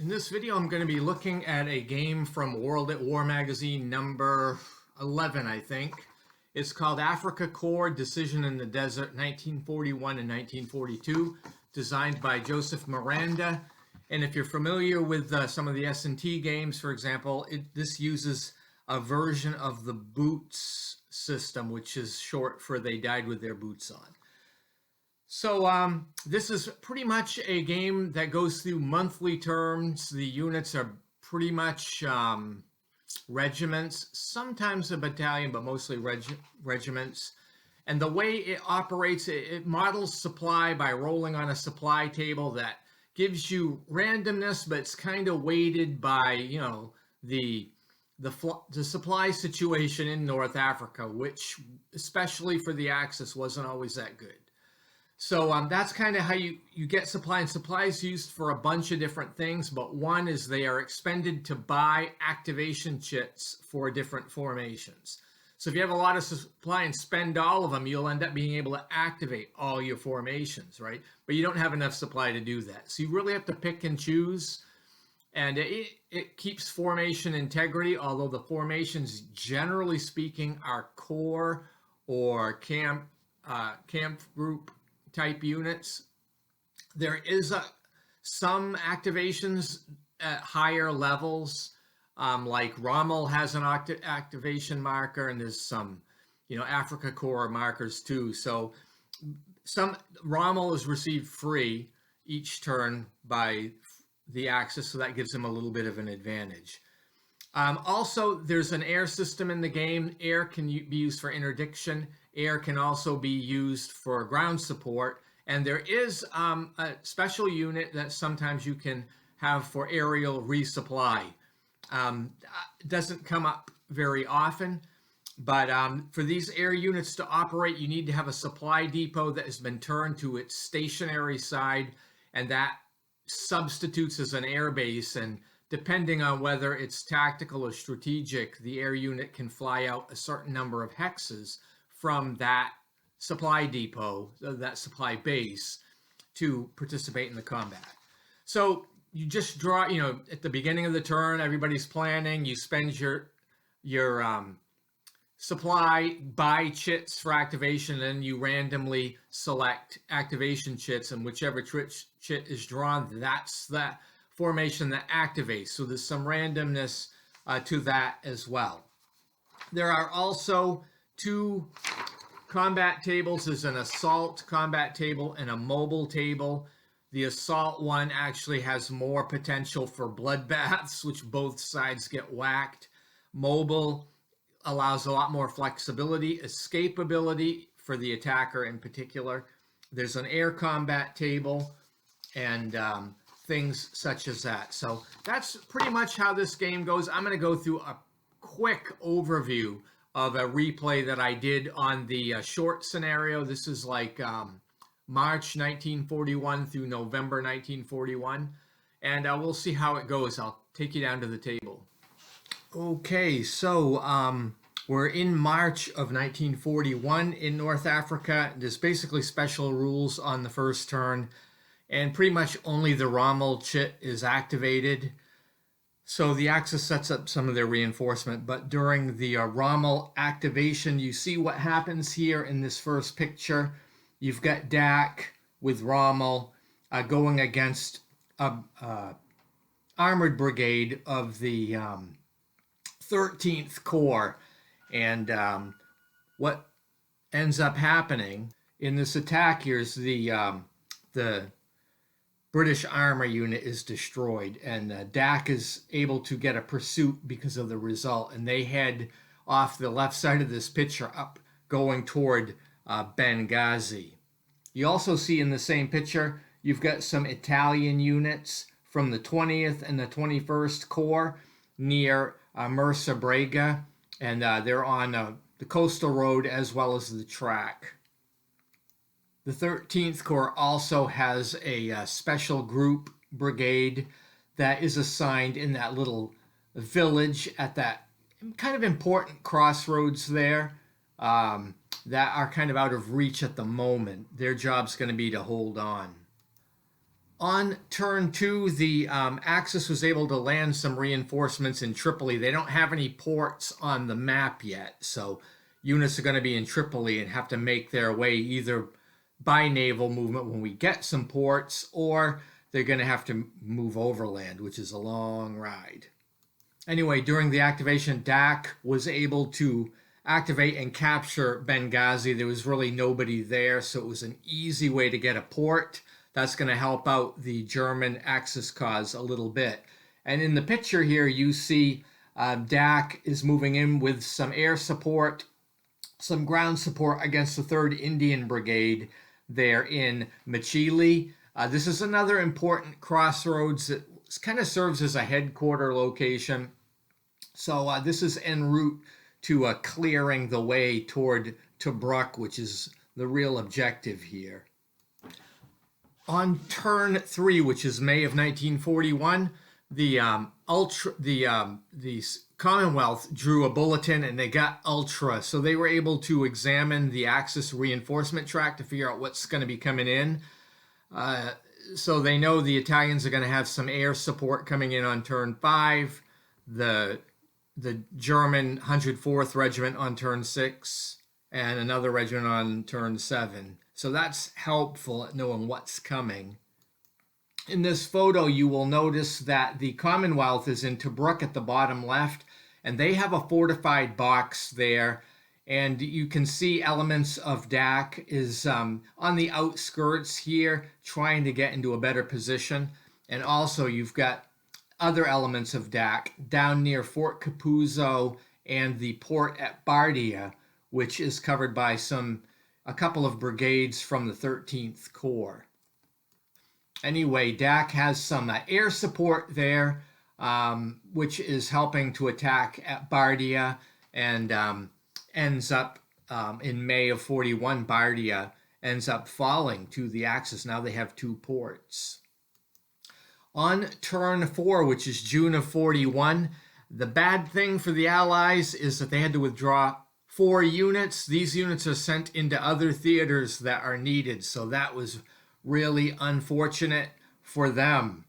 In this video, I'm going to be looking at a game from World at War magazine number 11, I think. It's called Afrikakorps Decision in the Desert, 1941 and 1942, designed by Joseph Miranda. And if you're familiar with some of the S&T games, for example, this uses a version of the boots system, which is short for They Died with Their Boots On. So this is pretty much a game that goes through monthly terms. The units are pretty much regiments, sometimes a battalion, but mostly regiments. And the way it operates, it models supply by rolling on a supply table that gives you randomness, but it's kind of weighted by, you know, the supply situation in North Africa, which, especially for the Axis, wasn't always that good. So that's kind of how you get supply, and supply is used for a bunch of different things, but one is they are expended to buy activation chits for different formations. So if you have a lot of supply and spend all of them, you'll end up being able to activate all your formations, right? But you don't have enough supply to do that. So you really have to pick and choose, and it keeps formation integrity, although the formations, generally speaking, are corps or camp group type units. There is some activations at higher levels, like Rommel has an activation marker, and there's some, Afrikakorps markers too. So some Rommel is received free each turn by the Axis, so that gives them a little bit of an advantage. Also, there's an air system in the game. Air can be used for interdiction. Air can also be used for ground support. And there is a special unit that sometimes you can have for aerial resupply. It doesn't come up very often, but for these air units to operate, you need to have a supply depot that has been turned to its stationary side, and that substitutes as an air base. And depending on whether it's tactical or strategic, the air unit can fly out a certain number of hexes from that supply depot, that supply base, to participate in the combat. So you just draw, at the beginning of the turn, everybody's planning, you spend your supply, buy chits for activation, and you randomly select activation chits, and whichever chit is drawn, that's the formation that activates. So there's some randomness to that as well. There are also two combat tables. There's an assault combat table and a mobile table. The assault one actually has more potential for bloodbaths, which both sides get whacked. Mobile allows a lot more flexibility, escapability for the attacker in particular. There's an air combat table and things such as that. So that's pretty much how this game goes. I'm going to go through a quick overview of a replay that I did on the short scenario. This is like March 1941 through November 1941, and we'll see how it goes. I'll take you down to the table. Okay, so we're in March of 1941 in North Africa. There's basically special rules on the first turn, and pretty much only the Rommel chit is activated. So the Axis sets up some of their reinforcement, but during the Rommel activation, you see what happens here in this first picture. You've got Dak with Rommel going against a armored brigade of the 13th Corps. And what ends up happening in this attack here is the British armor unit is destroyed, and Dak is able to get a pursuit because of the result, and they head off the left side of this picture up going toward Benghazi. You also see in the same picture, you've got some Italian units from the 20th and the 21st Corps near Mursa Brega, and they're on the coastal road as well as the track. The 13th Corps also has a special group brigade that is assigned in that little village at that kind of important crossroads there that are kind of out of reach at the moment. Their job's going to be to hold on. On turn 2, the Axis was able to land some reinforcements in Tripoli. They don't have any ports on the map yet, so units are going to be in Tripoli and have to make their way either by naval movement when we get some ports, or they're going to have to move overland, which is a long ride. Anyway, during the activation, DAC was able to activate and capture Benghazi. There was really nobody there, so it was an easy way to get a port. That's going to help out the German Axis cause a little bit. And in the picture here, you see DAC is moving in with some air support, some ground support against the 3rd Indian Brigade there in Machili. This is another important crossroads that kind of serves as a headquarter location. So this is en route to clearing the way toward Tobruk, which is the real objective here. On turn 3, which is May of 1941, the Commonwealth drew a bulletin and they got Ultra, so they were able to examine the Axis reinforcement track to figure out what's going to be coming in. So they know the Italians are going to have some air support coming in on turn 5, the German 104th Regiment on turn 6, and another regiment on turn 7. So that's helpful at knowing what's coming. In this photo, you will notice that the Commonwealth is in Tobruk at the bottom left, and they have a fortified box there. And you can see elements of DAC is on the outskirts here, trying to get into a better position. And also you've got other elements of DAC down near Fort Capuzzo and the port at Bardia, which is covered by a couple of brigades from the 13th Corps. Anyway, DAC has some air support there, which is helping to attack at Bardia, and ends up in May of 41, Bardia ends up falling to the Axis. Now they have 2 ports. On turn 4, which is June of 41, the bad thing for the Allies is that they had to withdraw 4 units. These units are sent into other theaters that are needed, so that was really unfortunate for them.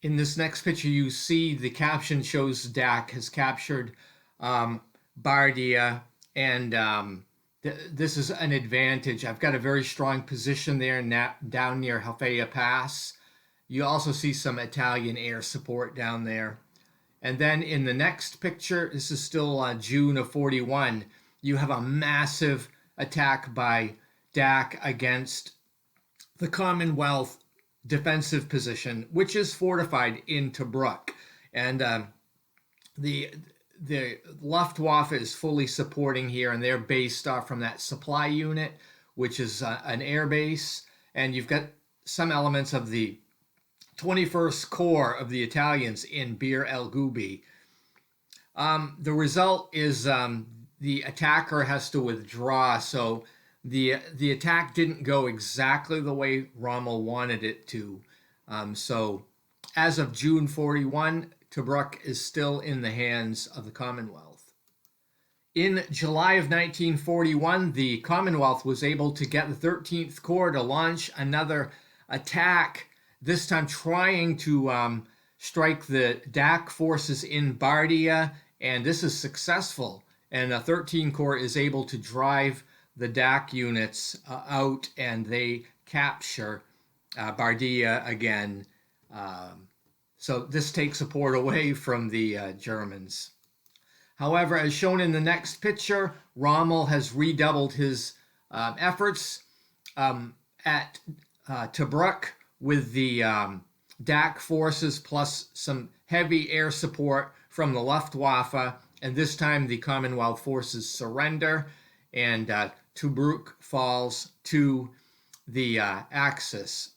In this next picture, you see the caption shows DAC has captured Bardia, and this is an advantage. I've got a very strong position there down near Halfaya Pass. You also see some Italian air support down there. And then in the next picture, this is still June of 41, you have a massive attack by DAC against the Commonwealth defensive position, which is fortified in Tobruk. And the Luftwaffe is fully supporting here, and they're based off from that supply unit, which is an air base. And you've got some elements of the 21st Corps of the Italians in Bir El Gubi. The result is the attacker has to withdraw, so the attack didn't go exactly the way Rommel wanted it to. So as of June 41, Tobruk is still in the hands of the Commonwealth. In July of 1941, the Commonwealth was able to get the 13th Corps to launch another attack, this time trying to strike the DAC forces in Bardia, and this is successful. And the 13th Corps is able to drive the DAC units out, and they capture Bardia again. So this takes support away from the Germans. However, as shown in the next picture, Rommel has redoubled his efforts at Tobruk with the DAC forces plus some heavy air support from the Luftwaffe, and this time the Commonwealth forces surrender, and Tobruk falls to the Axis.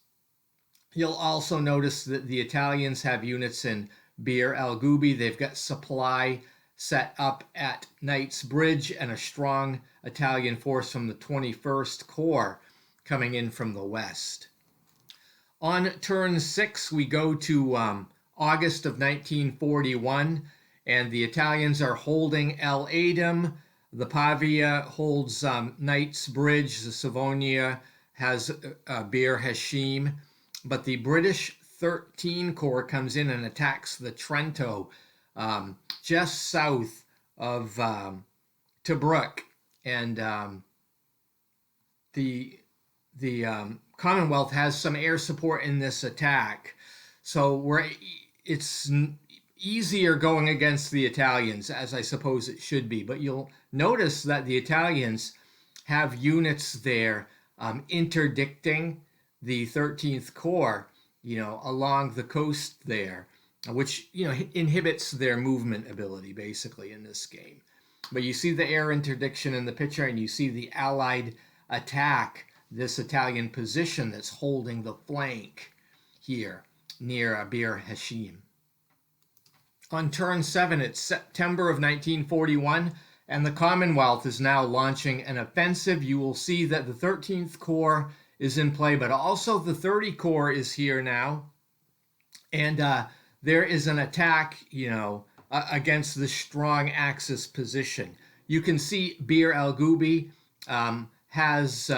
You'll also notice that the Italians have units in Bir El Gubi. They've got supply set up at Knight's Bridge, and a strong Italian force from the 21st Corps coming in from the west. On turn 6, we go to August of 1941, and the Italians are holding El Adem. The Pavia holds Knight's Bridge. The Savonia has Bir Hashim. but the British 13 Corps comes in and attacks the Trento, just south of Tobruk, and the Commonwealth has some air support in this attack, so it's easier going against the Italians, as I suppose it should be. But you'll notice that the Italians have units there interdicting the 13th Corps, along the coast there, which, inhibits their movement ability, basically, in this game. But you see the air interdiction in the picture, and you see the Allied attack this Italian position that's holding the flank here near Bir Hashim. On turn 7, it's September of 1941, and the Commonwealth is now launching an offensive. You will see that the 13th Corps is in play, but also the 30 Corps is here now. And there is an attack, against the strong Axis position. You can see Bir El Gubi has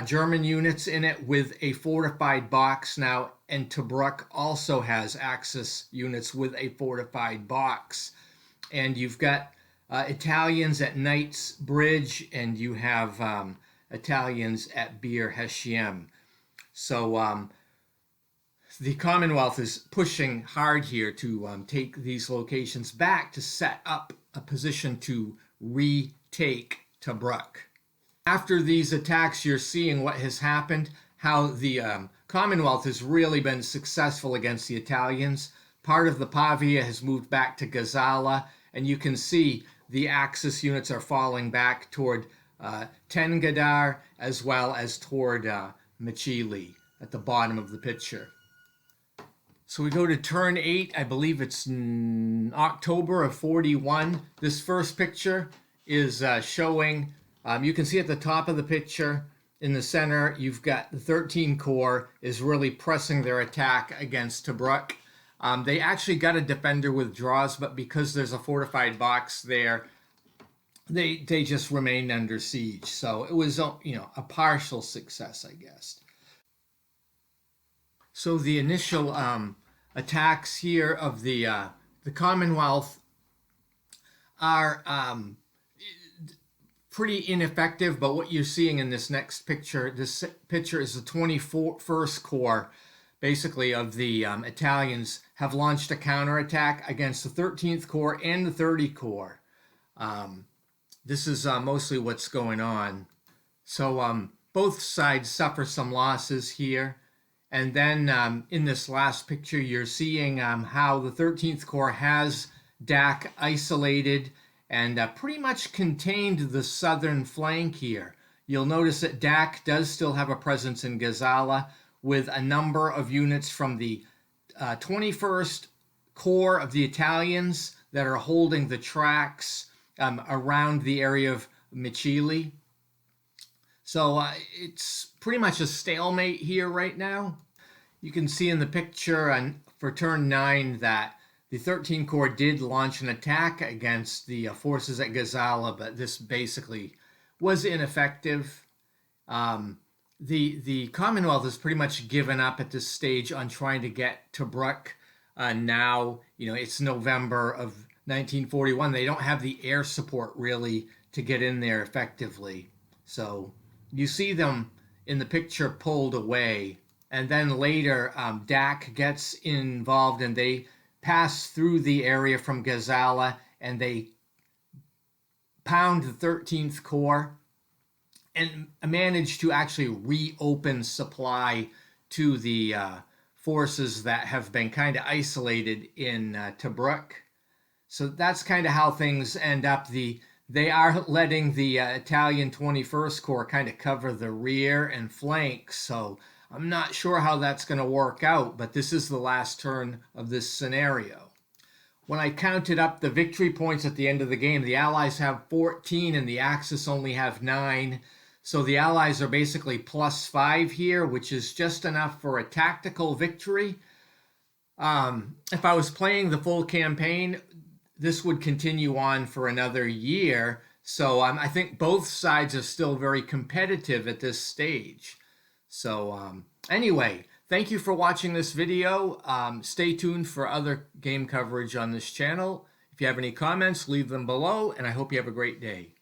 German units in it with a fortified box now, and Tobruk also has Axis units with a fortified box. And you've got Italians at Knight's Bridge, and you have Italians at Bir Hashim. So the Commonwealth is pushing hard here to take these locations back to set up a position to retake Tobruk. After these attacks, you're seeing what has happened, how the Commonwealth has really been successful against the Italians. Part of the Pavia has moved back to Gazala, and you can see the Axis units are falling back toward Tengadar as well as toward Machili at the bottom of the picture. So we go to turn 8. I believe it's October of 41. This first picture is showing, you can see at the top of the picture in the center, you've got the 13 Corps is really pressing their attack against Tobruk. They actually got a defender with draws, but because there's a fortified box there, they just remained under siege. So it was, a partial success, I guess. So the initial attacks here of the Commonwealth are pretty ineffective, but what you're seeing in this next picture, this picture is the 21st Corps, basically, of the Italians have launched a counterattack against the 13th Corps and the 30 Corps. This is mostly what's going on. So both sides suffer some losses here. And then in this last picture, you're seeing how the 13th Corps has Dak isolated and pretty much contained the southern flank here. You'll notice that Dak does still have a presence in Gazala with a number of units from the 21st Corps of the Italians that are holding the tracks around the area of Machili. So it's pretty much a stalemate here right now. You can see in the picture for turn 9 that the 13 Corps did launch an attack against the forces at Gazala, but this basically was ineffective. The Commonwealth has pretty much given up at this stage on trying to get Tobruk. Now, it's November of 1941. They don't have the air support really to get in there effectively. So you see them in the picture pulled away, and then later Dak gets involved and they pass through the area from Gazala and they pound the 13th Corps and manage to actually reopen supply to the forces that have been kind of isolated in Tobruk. So that's kind of how things end up. They are letting the Italian 21st Corps kind of cover the rear and flank, so I'm not sure how that's going to work out, but this is the last turn of this scenario. When I counted up the victory points at the end of the game, the Allies have 14 and the Axis only have 9. So the Allies are basically +5 here, which is just enough for a tactical victory. If I was playing the full campaign, this would continue on for another year. So I think both sides are still very competitive at this stage. So anyway, thank you for watching this video. Stay tuned for other game coverage on this channel. If you have any comments, leave them below, and I hope you have a great day.